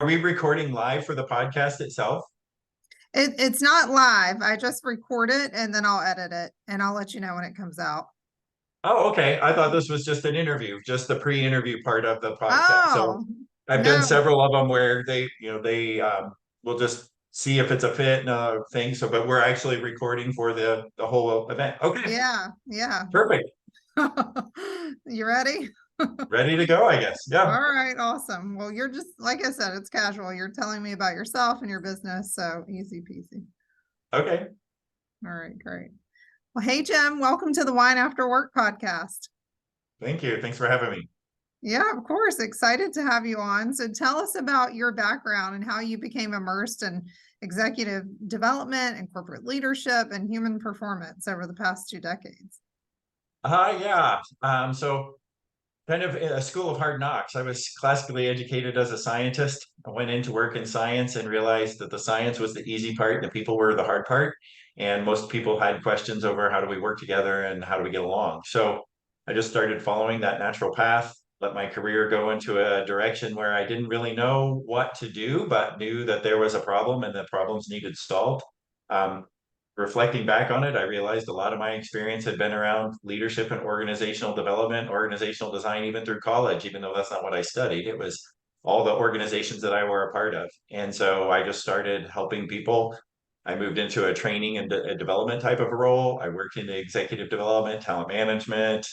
we recording live for the podcast itself? It's not live. I just record it and then I'll edit it and I'll let you know when it comes out. Oh, okay. I thought this was just an interview, just the pre-interview part of the podcast. So Oh, I've done no. several of them where they will just see if it's a fit and a thing. So, but we're actually recording for the whole event. Okay, Yeah, yeah. perfect. You ready? Ready to go, I guess. Yeah. All right, awesome. Well, you're just, like I said, it's casual. You're telling me about yourself and your business, so easy peasy. Okay. All right, great. Well, hey, Jim, welcome to the Wine After Work podcast. Thank you. Thanks for having me. Yeah, of course. Excited to have you on. So tell us about your background and how you became immersed in executive development and corporate leadership and human performance over the past 2 decades. Yeah. So kind of a school of hard knocks. I was classically educated as a scientist. I went into work in science and realized that the science was the easy part and the people were the hard part. And most people had questions over how do we work together and how do we get along. So I just started following that natural path, let my career go into a direction where I didn't really know what to do, but knew that there was a problem and the problems needed solved. Um, Reflecting back on it, I realized a lot of my experience had been around leadership and organizational development, organizational design, even through college, even though that's not what I studied. It was all the organizations that I were a part of. And so I just started helping people. I moved into a training and a development type of a role. I worked into executive development, talent management,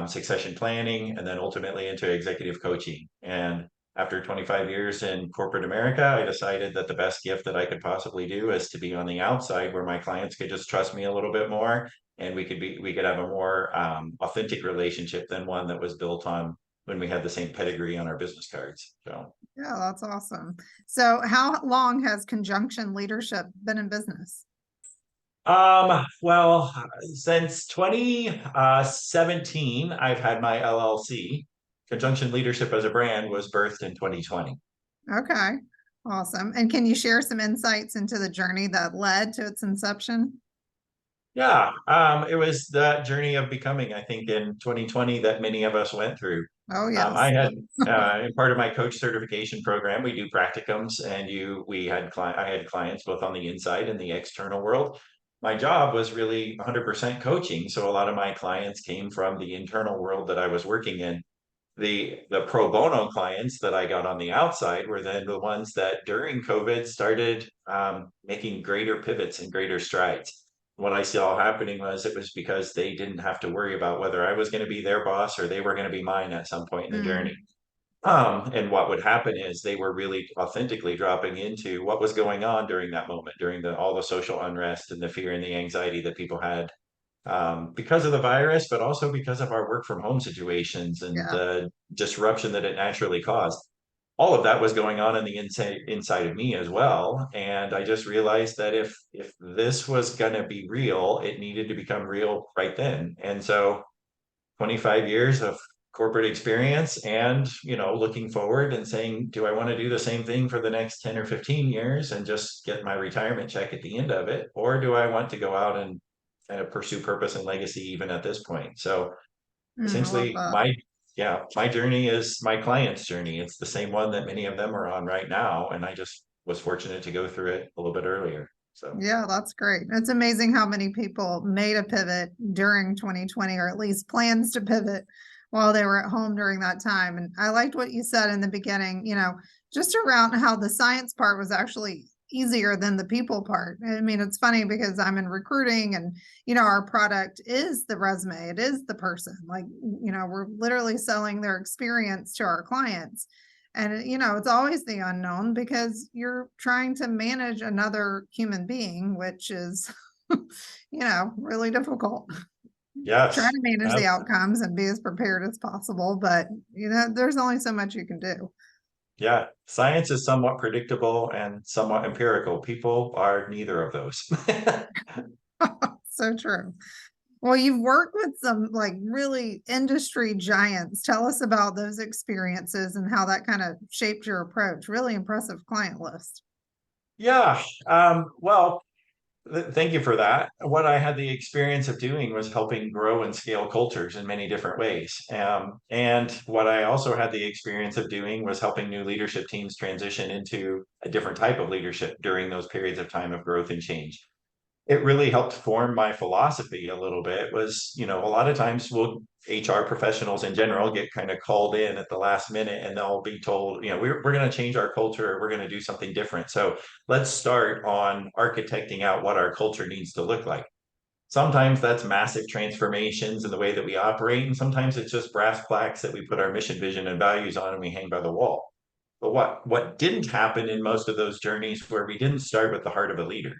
succession planning, and then ultimately into executive coaching. And after 25 years in corporate America, I decided that the best gift that I could possibly do is to be on the outside where my clients could just trust me a little bit more and we could have a more authentic relationship than one that was built on when we had the same pedigree on our business cards. So Yeah, that's awesome. So how long has Conjunction Leadership been in business? well, since 2017, I've had my LLC. Conjunction Leadership as a brand was birthed in 2020. Okay, awesome. And can you share some insights into the journey that led to its inception? Yeah, it was that journey of becoming, I think, in 2020 that many of us went through. Oh, I yes. had, in part of my coach certification program, we do practicums, and I had clients both on the inside and the external world. My job was really 100% coaching, so a lot of my clients came from the internal world that I was working in. The pro bono clients that I got on the outside were then the ones that during COVID started making greater pivots and greater strides. What I saw happening was it was because they didn't have to worry about whether I was going to be their boss or they were going to be mine at some point in the journey. Mm, And what would happen is they were really authentically dropping into what was going on during that moment, during the all the social unrest and the fear and the anxiety that people had because of the virus, but also because of our work from home situations and yeah. the disruption that it naturally caused. All of that was going on in the inside of me as well, and I just realized that if this was going to be real, it needed to become real right then. And so, 25 years of corporate experience, and looking forward and saying, do I want to do the same thing for the next 10 or 15 years and just get my retirement check at the end of it, or do I want to go out and kind of pursue purpose and legacy even at this point? So I love essentially that. my journey is my client's journey. It's the same one that many of them are on right now, and I just was fortunate to go through it a little bit earlier. So Yeah, that's great. It's amazing how many people made a pivot during 2020, or at least plans to pivot while they were at home during that time. And I liked what you said in the beginning, just around how the science part was actually easier than the people part. I mean, it's funny because I'm in recruiting and, our product is the resume, it is the person. Like, we're literally selling their experience to our clients. And, it's always the unknown because you're trying to manage another human being, which is, really difficult. Try yes. to manage the outcomes and be as prepared as possible, but, there's only so much you can do. Yeah, science is somewhat predictable and somewhat empirical. People are neither of those. So true. Well, you've worked with some like really industry giants. Tell us about those experiences and how that kind of shaped your approach. Really impressive client list. Yeah, well, Thank you for that. What I had the experience of doing was helping grow and scale cultures in many different ways. And what I also had the experience of doing was helping new leadership teams transition into a different type of leadership during those periods of time of growth and change. It really helped form my philosophy a little bit. Was, a lot of times HR professionals in general get kind of called in at the last minute and they'll be told, we're going to change our culture, we're going to do something different. So let's start on architecting out what our culture needs to look like. Sometimes that's massive transformations in the way that we operate, and sometimes it's just brass plaques that we put our mission, vision, and values on and we hang by the wall. But what didn't happen in most of those journeys where we didn't start with the heart of a leader.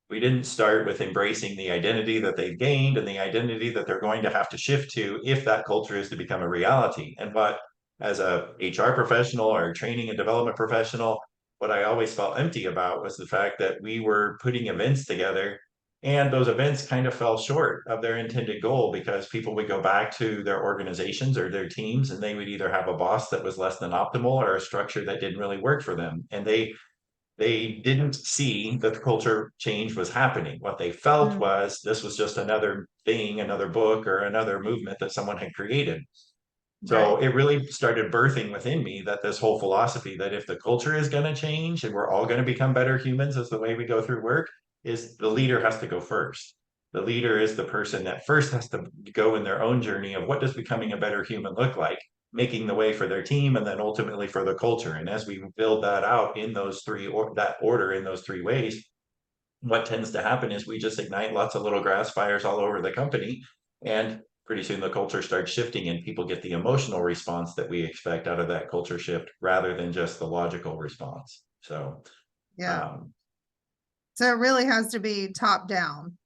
We didn't start with embracing the identity that they've gained and the identity that they're going to have to shift to if that culture is to become a reality. And what, as a HR professional or a training and development professional, what I always felt empty about was the fact that we were putting events together and those events kind of fell short of their intended goal because people would go back to their organizations or their teams and they would either have a boss that was less than optimal or a structure that didn't really work for them. And they didn't see that the culture change was happening. What they felt Mm, was this was just another thing, another book, or another movement that someone had created. right. So it really started birthing within me that this whole philosophy that if the culture is going to change and we're all going to become better humans as the way we go through work, is the leader has to go first. The leader is the person that first has to go in their own journey of what does becoming a better human look like, making the way for their team and then ultimately for the culture. And as we build that out in those three or that order in those three ways, what tends to happen is we just ignite lots of little grass fires all over the company. And pretty soon the culture starts shifting and people get the emotional response that we expect out of that culture shift rather than just the logical response. So, Yeah. um, So it really has to be top down.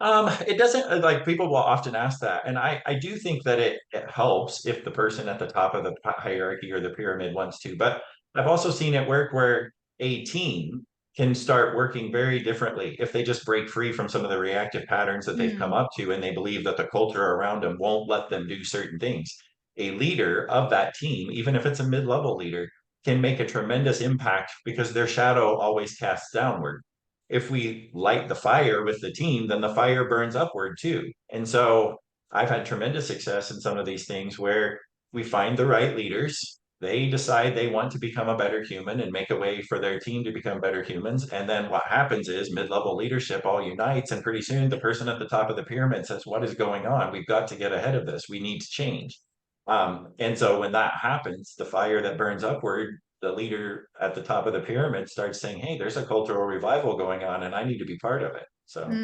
it doesn't like people will often ask that. And I do think that it helps if the person at the top of the hierarchy or the pyramid wants to. But I've also seen it work where a team can start working very differently if they just break free from some of the reactive patterns that they've come Mm, up to and they believe that the culture around them won't let them do certain things. A leader of that team, even if it's a mid-level leader, can make a tremendous impact because their shadow always casts downward. If we light the fire with the team, then the fire burns upward too. And so I've had tremendous success in some of these things where we find the right leaders. They decide they want to become a better human and make a way for their team to become better humans. And then what happens is mid level leadership all unites. And pretty soon the person at the top of the pyramid says, what is going on? We've got to get ahead of this. We need to change. And so when that happens, the fire that burns upward, the leader at the top of the pyramid starts saying, hey, there's a cultural revival going on and I need to be part of it. So,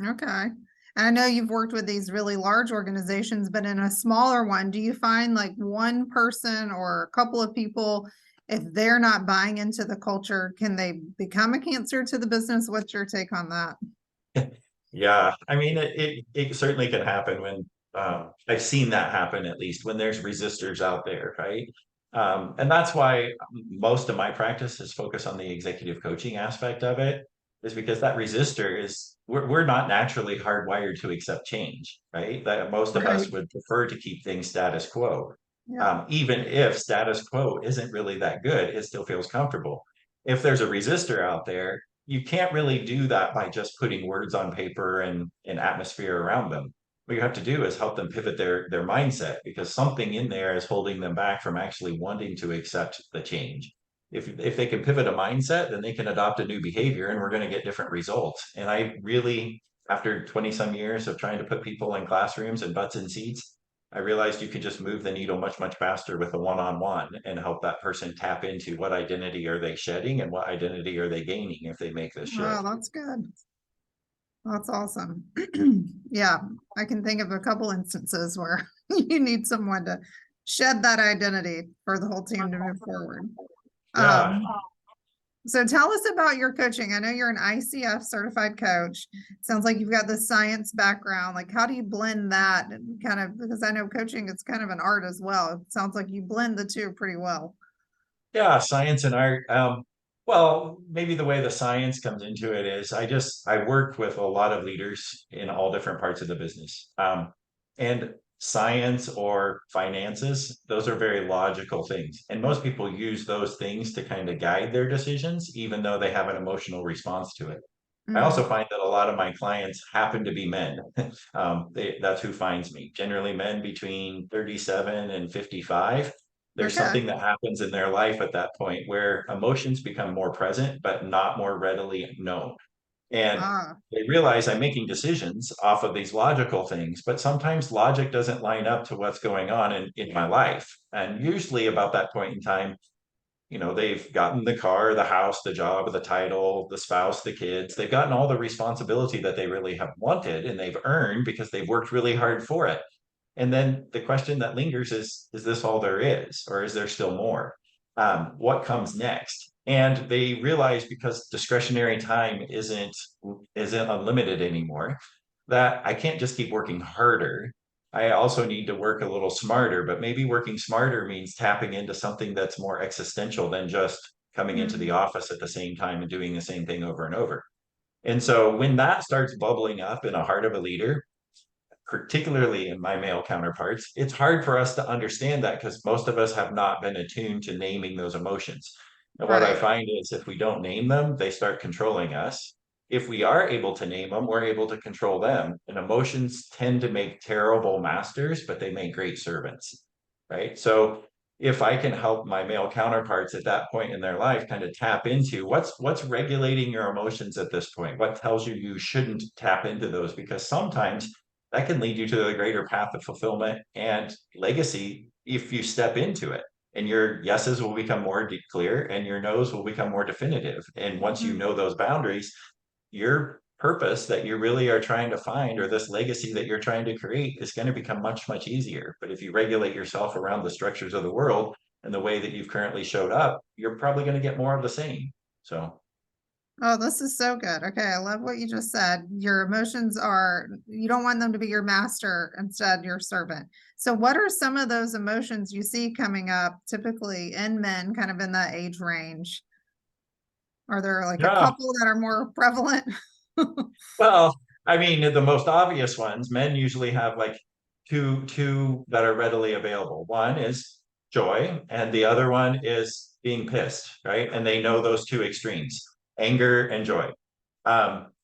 okay. And I know you've worked with these really large organizations, but in a smaller one, do you find like one person or a couple of people, if they're not buying into the culture, can they become a cancer to the business? What's your take on that? yeah, I mean, it certainly can happen when I've seen that happen at least when there's resistors out there, right? And that's why most of my practice is focused on the executive coaching aspect of it, is because that resistor is we're not naturally hardwired to accept change, right? That most of Right. us would prefer to keep things status quo. Yeah. Even if status quo isn't really that good, it still feels comfortable. If there's a resistor out there, you can't really do that by just putting words on paper and atmosphere around them. What you have to do is help them pivot their mindset because something in there is holding them back from actually wanting to accept the change. If they can pivot a mindset, then they can adopt a new behavior and we're going to get different results. And I really, after 20 some years of trying to put people in classrooms and butts in seats, I realized you could just move the needle much, much faster with a one-on-one and help that person tap into what identity are they shedding and what identity are they gaining if they make this Wow, shift. that's good. That's awesome. Yeah, I can think of a couple instances where you need someone to shed that identity for the whole team to move forward. Yeah, Um, so tell us about your coaching. I know you're an ICF certified coach. Sounds like you've got the science background. Like, how do you blend that and kind of, because I know coaching is kind of an art as well. It sounds like you blend the two pretty well. yeah, science and art. Well, maybe the way the science comes into it is I work with a lot of leaders in all different parts of the business. And science or finances, those are very logical things. And most people use those things to kind of guide their decisions, even though they have an emotional response to it. I Mm, also find that a lot of my clients happen to be men. That's who finds me. Generally, men between 37 and 55. There's okay. something that happens in their life at that point where emotions become more present, but not more readily known. And Ah, they realize I'm making decisions off of these logical things, but sometimes logic doesn't line up to what's going on in my life. And usually, about that point in time, they've gotten the car, the house, the job, the title, the spouse, the kids. They've gotten all the responsibility that they really have wanted and they've earned because they've worked really hard for it. And then the question that lingers is this all there is, or is there still more? What comes next? And they realize because discretionary time isn't unlimited anymore, that I can't just keep working harder. I also need to work a little smarter, but maybe working smarter means tapping into something that's more existential than just coming into the mm, office at the same time and doing the same thing over and over. And so when that starts bubbling up in the heart of a leader, particularly in my male counterparts, it's hard for us to understand that because most of us have not been attuned to naming those emotions. And what I right. find is if we don't name them, they start controlling us. If we are able to name them, we're able to control them. And emotions tend to make terrible masters, but they make great servants. Right. So if I can help my male counterparts at that point in their life kind of tap into what's regulating your emotions at this point, what tells you you shouldn't tap into those, because sometimes that can lead you to the greater path of fulfillment and legacy if you step into it. And your yeses will become more clear and your nos will become more definitive. And once you Mm. know those boundaries, your purpose that you really are trying to find or this legacy that you're trying to create is going to become much, much easier. But if you regulate yourself around the structures of the world and the way that you've currently showed up, you're probably going to get more of the same. So, Oh, this is so good. Okay, I love what you just said. Your emotions are, you don't want them to be your master, instead your servant. So what are some of those emotions you see coming up typically in men kind of in that age range? Are there like a yeah, couple that are more prevalent? well, I mean, the most obvious ones, men usually have like two that are readily available. One is joy, and the other one is being pissed, right? And they know those two extremes, anger and joy.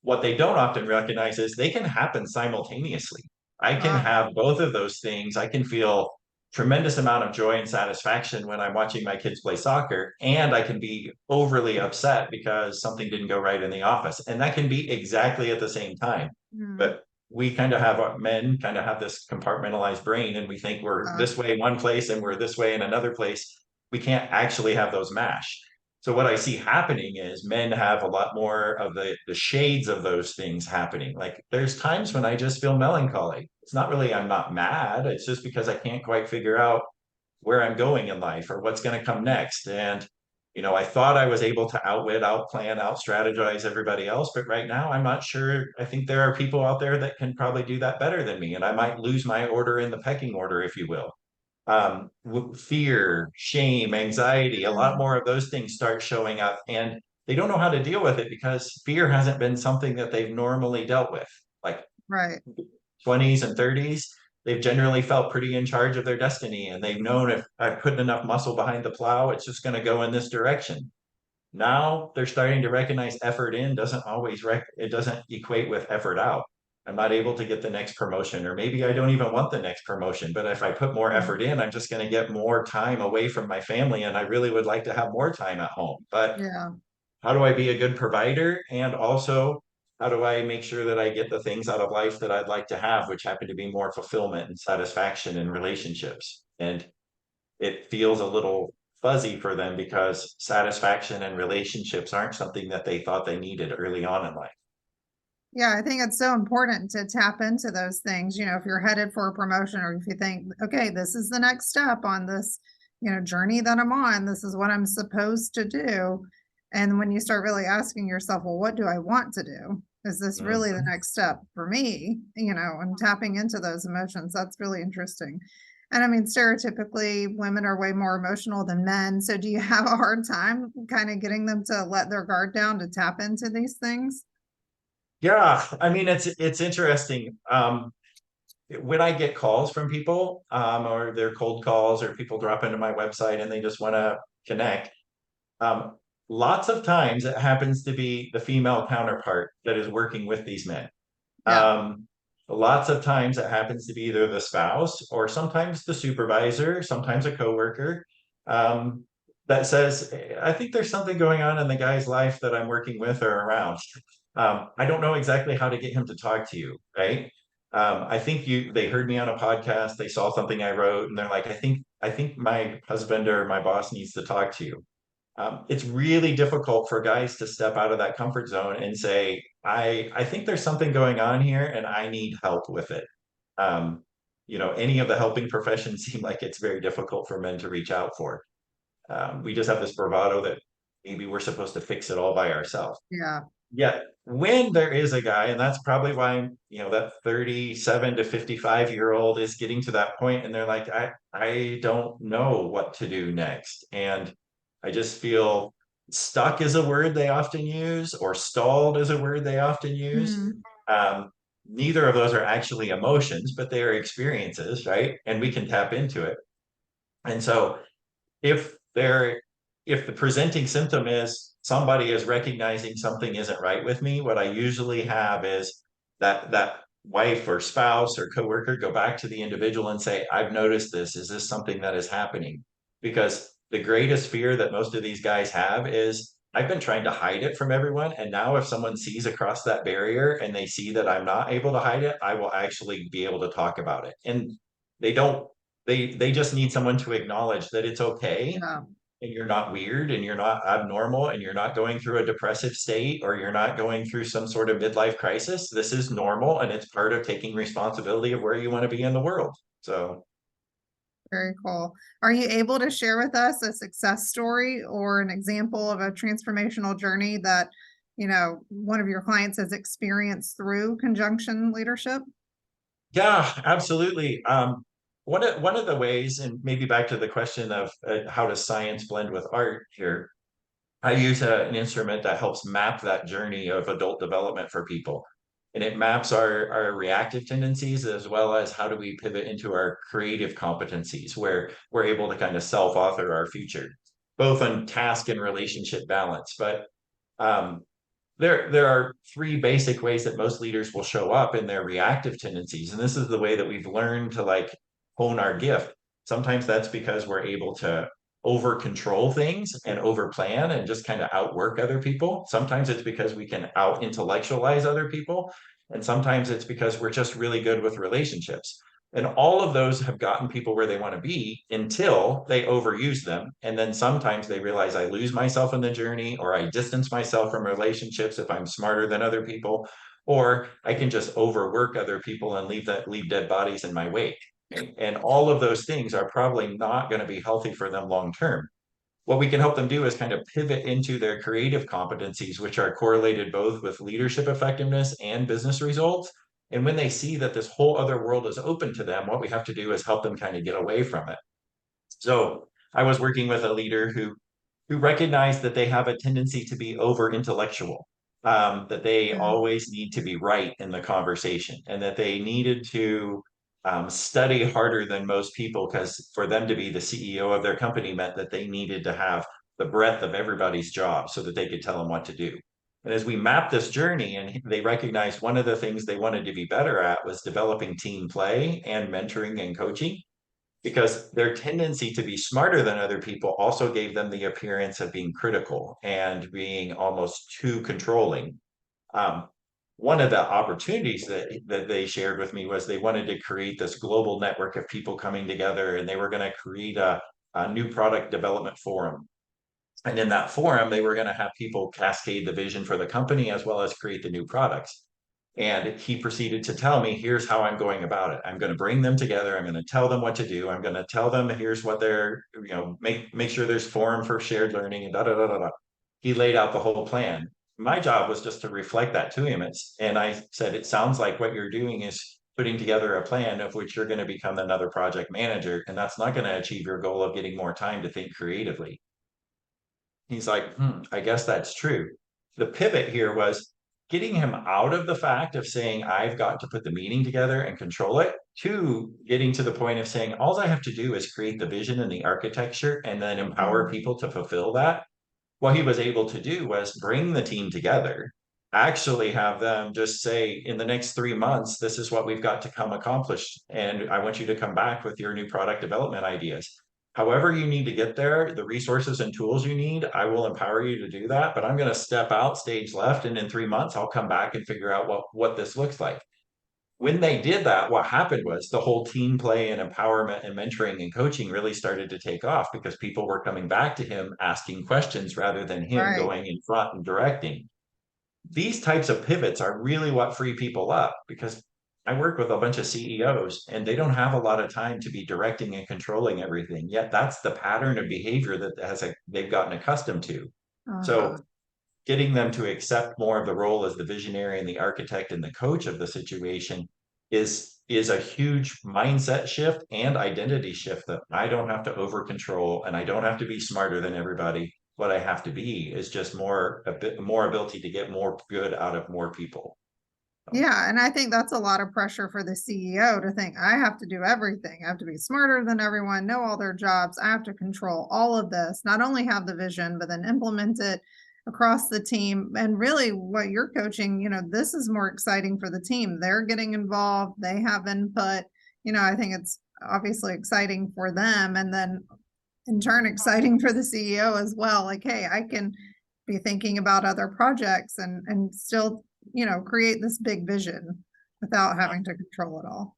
What they don't often recognize is they can happen simultaneously. I can Ah, have both of those things. I can feel tremendous amount of joy and satisfaction when I'm watching my kids play soccer, and I can be overly upset because something didn't go right in the office. And that can be exactly at the same time. mm, But we kind of have men kind of have this compartmentalized brain and we think we're uh, this way in one place and we're this way in another place. We can't actually have those mash. So what I see happening is men have a lot more of the shades of those things happening. Like there's times when I just feel melancholy. It's not really I'm not mad. It's just because I can't quite figure out where I'm going in life or what's going to come next. And I thought I was able to outwit, outplan, out strategize everybody else, but right now I'm not sure. I think there are people out there that can probably do that better than me, and I might lose my order in the pecking order, if you will. Fear, shame, anxiety, a lot mm, more of those things start showing up, and they don't know how to deal with it because fear hasn't been something that they've normally dealt with. Like right. 20s and 30s, they've generally felt pretty in charge of their destiny, and they've known if I put enough muscle behind the plow, it's just going to go in this direction. Now they're starting to recognize effort in doesn't always it doesn't equate with effort out. I'm not able to get the next promotion, or maybe I don't even want the next promotion. But if I put more Mm, effort in, I'm just going to get more time away from my family. And I really would like to have more time at home. But yeah. how do I be a good provider? And also, how do I make sure that I get the things out of life that I'd like to have, which happen to be more fulfillment and satisfaction in relationships? And it feels a little fuzzy for them because satisfaction and relationships aren't something that they thought they needed early on in life. Yeah, I think it's so important to tap into those things. If you're headed for a promotion or if you think, okay, this is the next step on this, journey that I'm on, this is what I'm supposed to do. And when you start really asking yourself, well, what do I want to do? Is this really the Mhm. next step for me? And tapping into those emotions, that's really interesting. And I mean, stereotypically, women are way more emotional than men. So do you have a hard time kind of getting them to let their guard down to tap into these things? Yeah, I mean it's interesting. When I get calls from people, or they're cold calls, or people drop into my website and they just want to connect, um, lots of times it happens to be the female counterpart that is working with these men. Yeah. Um, Lots of times it happens to be either the spouse or sometimes the supervisor, sometimes a coworker, um, that says, I think there's something going on in the guy's life that I'm working with or around. I don't know exactly how to get him to talk to you, right? I think they heard me on a podcast, they saw something I wrote, and they're like, I think my husband or my boss needs to talk to you. It's really difficult for guys to step out of that comfort zone and say, I think there's something going on here and I need help with it. Um, any of the helping professions seem like it's very difficult for men to reach out for. We just have this bravado that maybe we're supposed to fix it all by ourselves. Yeah. Yet when there is a guy, and that's probably why, that 37 to 55-year-old is getting to that point and they're like, I don't know what to do next. And I just feel stuck is a word they often use, or stalled is a word they often use. Mm. Um, Neither of those are actually emotions, but they are experiences, right? And we can tap into it. And so if they're if the presenting symptom is somebody is recognizing something isn't right with me, what I usually have is that wife or spouse or coworker go back to the individual and say, I've noticed this. Is this something that is happening? Because the greatest fear that most of these guys have is, I've been trying to hide it from everyone. And now if someone sees across that barrier and they see that I'm not able to hide it, I will actually be able to talk about it. And they don't they just need someone to acknowledge that it's okay Yeah. and you're not weird and you're not abnormal and you're not going through a depressive state or you're not going through some sort of midlife crisis. This is normal and it's part of taking responsibility of where you want to be in the world. So, Very cool. Are you able to share with us a success story or an example of a transformational journey that, one of your clients has experienced through conjunction leadership? yeah, absolutely. One of the ways, and maybe back to the question of how does science blend with art here, I use an instrument that helps map that journey of adult development for people. And it maps our reactive tendencies as well as how do we pivot into our creative competencies where we're able to kind of self-author our future, both on task and relationship balance. But um, there are three basic ways that most leaders will show up in their reactive tendencies. And this is the way that we've learned to like hone our gift. Sometimes that's because we're able to over control things and over plan and just kind of outwork other people. Sometimes it's because we can out intellectualize other people. And sometimes it's because we're just really good with relationships. And all of those have gotten people where they want to be until they overuse them. And then sometimes they realize I lose myself in the journey or I distance myself from relationships if I'm smarter than other people, or I can just overwork other people and leave dead bodies in my wake. And all of those things are probably not going to be healthy for them long term. What we can help them do is kind of pivot into their creative competencies, which are correlated both with leadership effectiveness and business results. And when they see that this whole other world is open to them, what we have to do is help them kind of get away from it. So I was working with a leader who recognized that they have a tendency to be over intellectual, that they Mm. always need to be right in the conversation, and that they needed to study harder than most people because for them to be the CEO of their company meant that they needed to have the breadth of everybody's job so that they could tell them what to do. And as we mapped this journey, and they recognized one of the things they wanted to be better at was developing team play and mentoring and coaching because their tendency to be smarter than other people also gave them the appearance of being critical and being almost too controlling. Um, One of the opportunities that they shared with me was they wanted to create this global network of people coming together and they were going to create a new product development forum. And in that forum, they were going to have people cascade the vision for the company as well as create the new products. And he proceeded to tell me, here's how I'm going about it. I'm going to bring them together. I'm going to tell them what to do. I'm going to tell them here's what they're, make sure there's forum for shared learning and da da da da da. He laid out the whole plan. My job was just to reflect that to him. And I said, it sounds like what you're doing is putting together a plan of which you're going to become another project manager. And that's not going to achieve your goal of getting more time to think creatively. He's like, I guess that's true. The pivot here was getting him out of the fact of saying, I've got to put the meeting together and control it, to getting to the point of saying, all I have to do is create the vision and the architecture and then empower Mm. people to fulfill that. what he was able to do was bring the team together, actually have them just say, in the next 3 months, this is what we've got to come accomplish. And I want you to come back with your new product development ideas. However, you need to get there, the resources and tools you need, I will empower you to do that. But I'm going to step out stage left. And in 3 months, I'll come back and figure out what this looks like. When they did that, what happened was the whole team play and empowerment and mentoring and coaching really started to take off because people were coming back to him asking questions rather than him Right. going in front and directing. These types of pivots are really what free people up because I work with a bunch of CEOs and they don't have a lot of time to be directing and controlling everything. Yet that's the pattern of behavior that they've gotten accustomed to. So Uh-huh. getting them to accept more of the role as the visionary and the architect and the coach of the situation is a huge mindset shift and identity shift that I don't have to over control and I don't have to be smarter than everybody. What I have to be is just a bit more ability to get more good out of more people. So, Yeah, and I think that's a lot of pressure for the CEO to think I have to do everything. I have to be smarter than everyone, know all their jobs. I have to control all of this, not only have the vision, but then implement it across the team. And really what you're coaching, this is more exciting for the team. They're getting involved, they have input. I think it's obviously exciting for them and then in turn exciting for the CEO as well. Like, hey, I can be thinking about other projects and still create this big vision without having to control it all.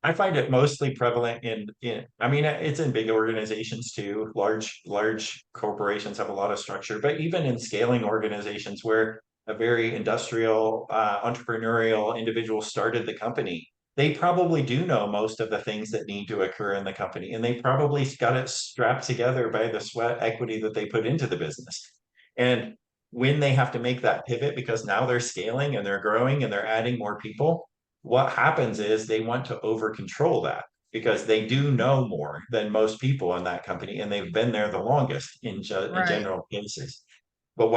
I find it mostly prevalent I mean, it's in big organizations too. Large corporations have a lot of structure, but even in scaling organizations where a very industrial, entrepreneurial individual started the company, they probably do know most of the things that need to occur in the company, and they probably got it strapped together by the sweat equity that they put into the business. And when they have to make that pivot because now they're scaling and they're growing and they're adding more people, what happens is they want to over control that because they do know more than most people in that company and they've been there the longest in Right. general cases. But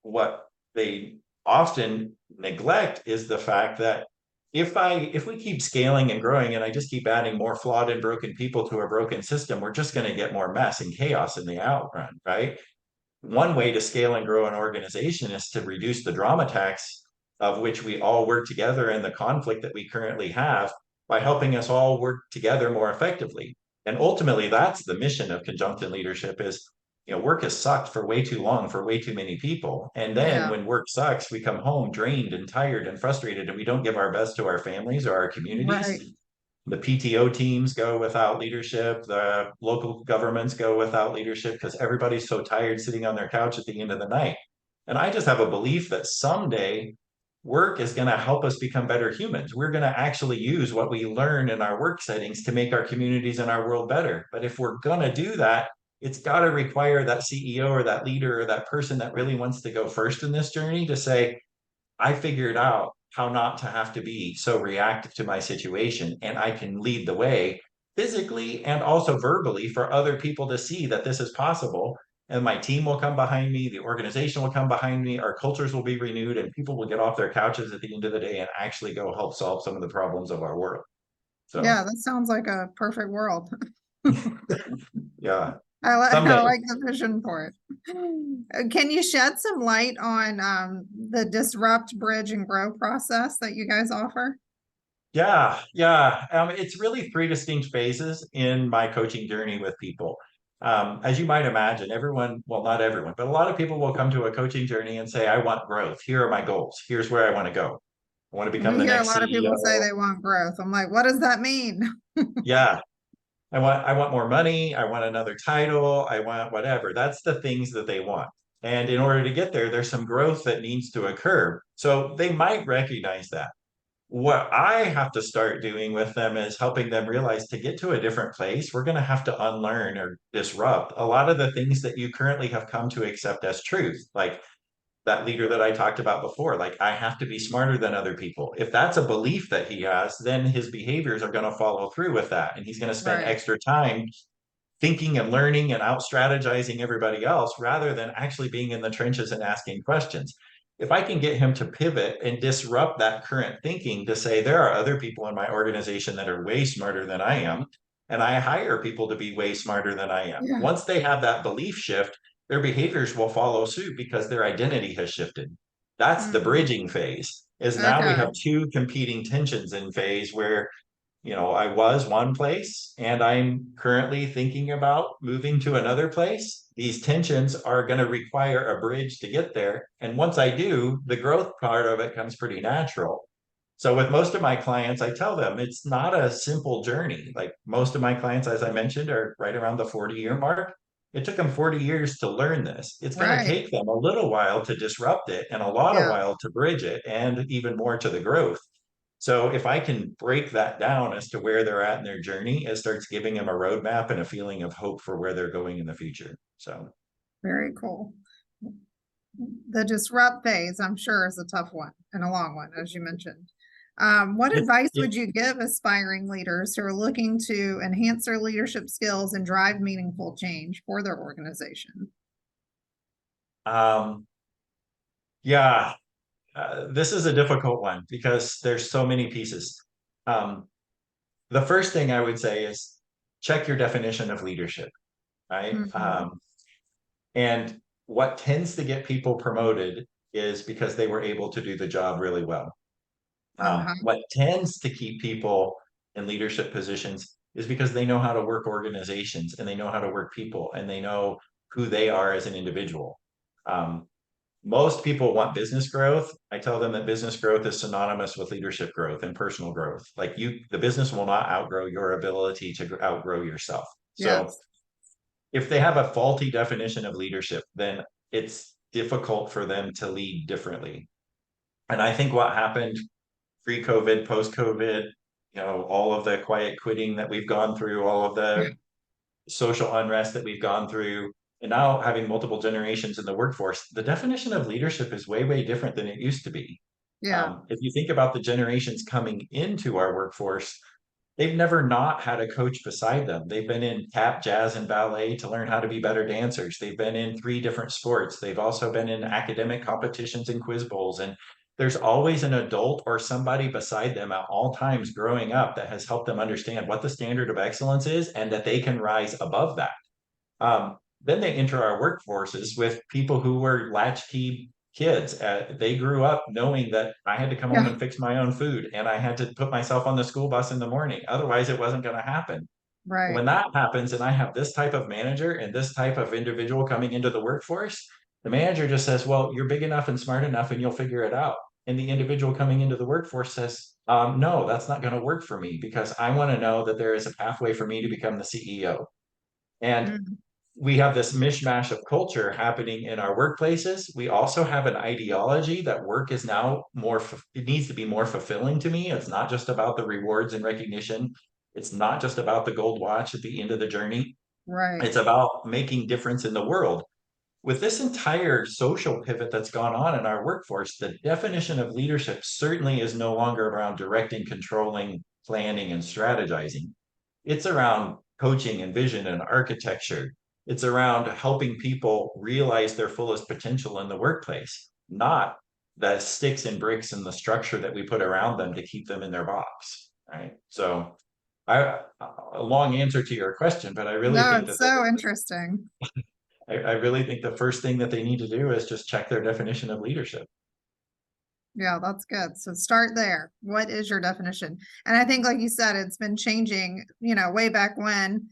what they often neglect is the fact that if we keep scaling and growing and I just keep adding more flawed and broken people to a broken system, we're just going to get more mess and chaos in the outrun, right? One way to scale and grow an organization is to reduce the drama tax of which we all work together and the conflict that we currently have by helping us all work together more effectively. And ultimately, that's the mission of conjunction leadership is, work has sucked for way too long for way too many people. And then Yeah. when work sucks, we come home drained and tired and frustrated, and we don't give our best to our families or our communities. Right. The PTO teams go without leadership, the local governments go without leadership because everybody's so tired sitting on their couch at the end of the night. And I just have a belief that someday work is going to help us become better humans. We're going to actually use what we learn in our work settings to make our communities and our world better. But if we're going to do that, it's got to require that CEO or that leader or that person that really wants to go first in this journey to say, I figured out how not to have to be so reactive to my situation, and I can lead the way physically and also verbally for other people to see that this is possible. And my team will come behind me, the organization will come behind me, our cultures will be renewed, and people will get off their couches at the end of the day and actually go help solve some of the problems of our world. Yeah, So, that sounds like a perfect world. yeah, I someday. like the vision for it. Can you shed some light on the disrupt, bridge, and grow process that you guys offer? Yeah, yeah. It's really three distinct phases in my coaching journey with people. As you might imagine, everyone, well, not everyone, but a lot of people will come to a coaching journey and say, I want growth. Here are my goals. Here's where I want to go. I want to become We the hear a next lot of people say CEO. they want growth. I'm like, what does that mean? Yeah. I want more money. I want another title. I want whatever. That's the things that they want. And in order to get there, there's some growth that needs to occur. So they might recognize that. What I have to start doing with them is helping them realize to get to a different place, we're going to have to unlearn or disrupt a lot of the things that you currently have come to accept as truth. Like that leader that I talked about before, like I have to be smarter than other people. If that's a belief that he has, then his behaviors are going to follow through with that. And he's going to spend Right. extra time thinking and learning and out strategizing everybody else rather than actually being in the trenches and asking questions. If I can get him to pivot and disrupt that current thinking to say, there are other people in my organization that are way smarter than I am, and I hire people to be way smarter than I am. Yeah. Once they have that belief shift, their behaviors will follow suit because their identity has shifted. That's the Mm, bridging phase. Is now we okay. have two competing tensions in phase where, I was one place and I'm currently thinking about moving to another place. These tensions are going to require a bridge to get there. And once I do, the growth part of it comes pretty natural. So with most of my clients, I tell them it's not a simple journey. Like most of my clients, as I mentioned, are right around the 40-year mark. It took them 40 years to learn this. It's going to Right. take them a little while to disrupt it and a lot of Yeah. while to bridge it and even more to the growth. So if I can break that down as to where they're at in their journey, it starts giving them a roadmap and a feeling of hope for where they're going in the future. So Very cool. The disrupt phase, I'm sure, is a tough one and a long one, as you mentioned. What it's advice it would you give aspiring leaders who are looking to enhance their leadership skills and drive meaningful change for their organization? um yeah, this is a difficult one because there's so many pieces. Um, the first thing I would say is check your definition of leadership, right? Mhm. And what tends to get people promoted is because they were able to do the job really well. Uh-huh. What tends to keep people in leadership positions is because they know how to work organizations and they know how to work people and they know who they are as an individual. Um, most people want business growth. I tell them that business growth is synonymous with leadership growth and personal growth. Like the business will not outgrow your ability to outgrow yourself. So Yes. if they have a faulty definition of leadership, then it's difficult for them to lead differently. And I think what happened pre-COVID, post-COVID, all of the quiet quitting that we've gone through, all of the social unrest that we've gone through, and now having multiple generations in the workforce, the definition of leadership is way, way different than it used to be. Yeah. If you think about the generations coming into our workforce, they've never not had a coach beside them. They've been in tap, jazz, and ballet to learn how to be better dancers. They've been in three different sports. They've also been in academic competitions and quiz bowls. And there's always an adult or somebody beside them at all times growing up that has helped them understand what the standard of excellence is and that they can rise above that. Then they enter our workforces with people who were latchkey kids. They grew up knowing that I had to come home Yeah. and fix my own food and I had to put myself on the school bus in the morning. Otherwise, it wasn't going to happen. Right. When that happens, and I have this type of manager and this type of individual coming into the workforce, the manager just says, well, you're big enough and smart enough and you'll figure it out. And the individual coming into the workforce says, no, that's not going to work for me because I want to know that there is a pathway for me to become the CEO. And Mm. we have this mishmash of culture happening in our workplaces. We also have an ideology that work is now it needs to be more fulfilling to me. It's not just about the rewards and recognition. It's not just about the gold watch at the end of the journey. Right. It's about making difference in the world. With this entire social pivot that's gone on in our workforce, the definition of leadership certainly is no longer around directing, controlling, planning, and strategizing. It's around coaching and vision and architecture. It's around helping people realize their fullest potential in the workplace, not the sticks and bricks and the structure that we put around them to keep them in their box. Right. So a long answer to your question, but I really No, think it's that so interesting. I really think the first thing that they need to do is just check their definition of leadership. Yeah, that's good. So start there. What is your definition? And I think, like you said, it's been changing, way back when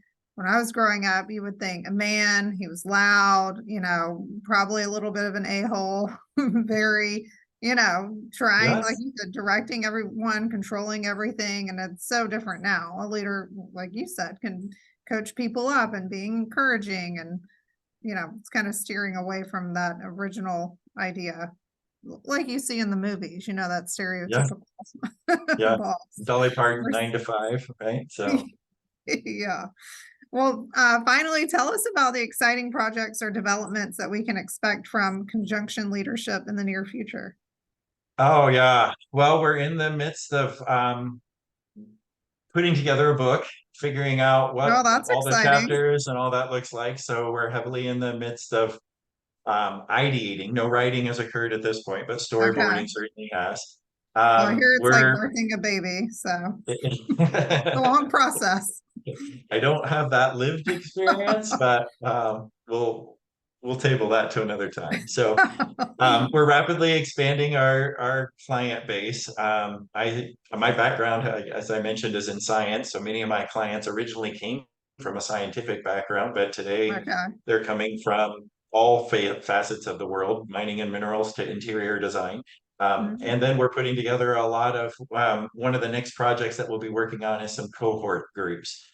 I was growing up, you would think a man, he was loud, probably a little bit of an a-hole, very, trying, like Yes. you said, directing everyone, controlling everything. And it's so different now. A leader, like you said, can coach people up and be encouraging and, it's kind of steering away from that original idea like you see in the movies, that Yeah. stereotypical Yeah. boss. Dolly Parton, Vers- 9 to 5, right? So, Yeah. Well, finally, tell us about the exciting projects or developments that we can expect from conjunction leadership in the near future. oh yeah. Well, we're in the midst of putting together a book, figuring out what Oh, that's all the exciting. chapters and all that looks like. So we're heavily in the midst of ideating. No writing has occurred at this point, but Okay. storyboarding certainly has. Well, I hear it's like We're birthing a baby, so it's a long process. I don't have that lived experience, but we'll we'll table that to another time. So we're rapidly expanding our client base. My background, as I mentioned, is in science. So many of my clients originally came from a scientific background, but today Okay. they're coming from all facets of the world, mining and minerals to interior design. And Mhm. then we're putting together a lot of one of the next projects that we'll be working on is some cohort groups.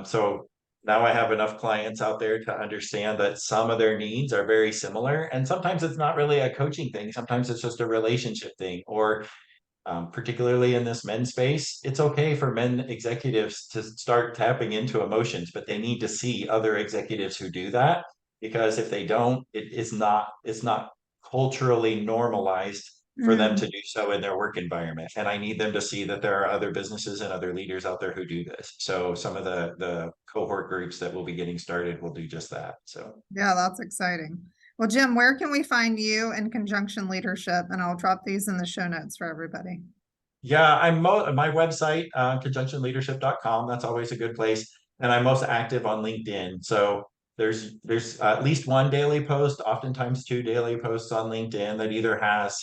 So now I have enough clients out there to understand that some of their needs are very similar. And sometimes it's not really a coaching thing. Sometimes it's just a relationship thing. Or particularly in this men's space, it's okay for men executives to start tapping into emotions, but they need to see other executives who do that. Because if they don't, it's not culturally normalized for them to Mm. do so in their work environment. And I need them to see that there are other businesses and other leaders out there who do this. So some of the cohort groups that will be getting started will do just that. So Yeah, that's exciting. Well, Jim, where can we find you and Conjunction Leadership? And I'll drop these in the show notes for everybody. yeah, my website, conjunctionleadership.com. That's always a good place. And I'm most active on LinkedIn. So there's at least one daily post, oftentimes two daily posts on LinkedIn that either has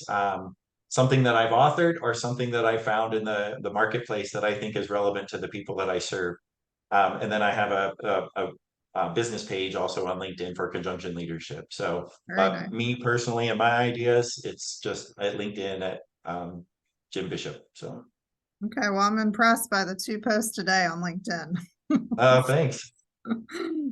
something that I've authored or something that I found in the marketplace that I think is relevant to the people that I serve. And then I have a business page also on LinkedIn for Conjunction Leadership. So, Very but nice. me personally and my ideas, it's just at LinkedIn at Jim Bishop. So, Okay, well, I'm impressed by the 2 posts today on LinkedIn. thanks.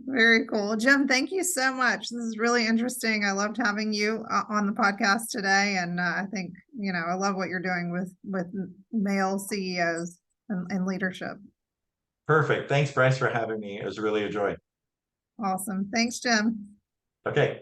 Very cool. Jim, thank you so much. This is really interesting. I loved having you on the podcast today, and I think, I love what you're doing with male CEOs and leadership. Perfect. Thanks, Bryce, for having me. It was really a joy. Awesome. Thanks, Jim. Okay.